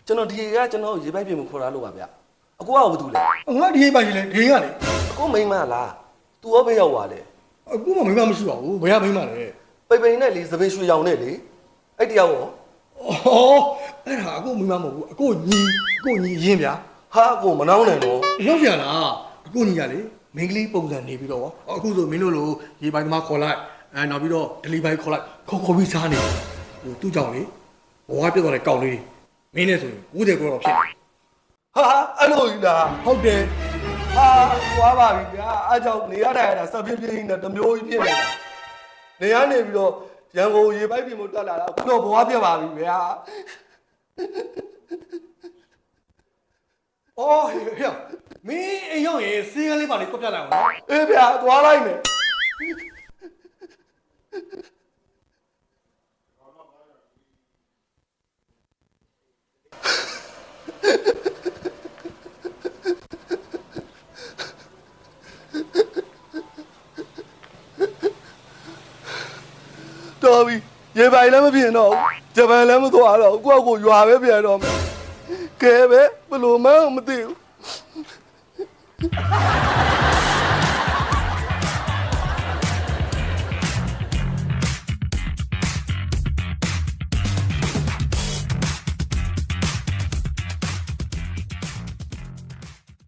ကျွန်တော်ဒီကကျွန်တော်ရေပိုက်ပြင်မှုခေါ်တာလို့ပါဗျအကိုကဘာတူလဲ ငါဒီပါကြီးလေဒီကလေ အကိုမိန်းမလား तू ရောပဲရောက်သွားလေ အခုမှမိမမရှိပါဘူးဘယ်ကမိမလဲ ပိပိနဲ့လေသပင်ရွှေရောင်နဲ့လေအဲ့တယောက်ရော အော်အဲ့ဒါအခုမိမမဟုတ်ဘူးအခုညီရင်းဗျာ ဟာအကိုမနှောင်းနဲ့တော့ ရောက်ပြန်လားအခုညီကလေမင်းကလေးပုံစံနေပြီးတော့အခုဆိုမင်းတို့လိုရေပိုင်းသမားခေါ်လိုက်နောက်ပြီးတော့ဒလီပိုင်းခေါ်လိုက်ခေါ်ပြီးစားနေဟိုသူ့ကြောင့်လေဘဝပြတ်သွားတဲ့ကောက်လေးမင်းနဲ့ဆိုရင်ဦးတဲ့ကောတော့ဖြစ် ဟာအဲ့လိုကြီးလား ဟုတ်တယ် ဟာသွားပါပြီဗျာအားကြောင့်နေရတာစပင်းပြင်းနဲ့တမျိုးကြီးဖြစ်နေတာနေရနေပြီးတော့ရန်ကုန်ရေပိုက်ပြင်မှုတက်လာတာအခုတော့ဘဝပြတ်ပါပြီဗျာ အော်ဟဲ့မင်းအိမ်ရောက်ရင်စီးကလေးပါလေးကွက်ပြလိုက်အောင်နော် အေးဗျာသွားလိုက်မယ်တော်ပြီရေပိုင်လည်းမပြင်တော့ဘူးဂျပန်လည်းမသွားတော့ကိုယ့်ကိုရွာပဲပြန်တော့မယ်ကဲပဲဘယ်လိုမှမသိဘူး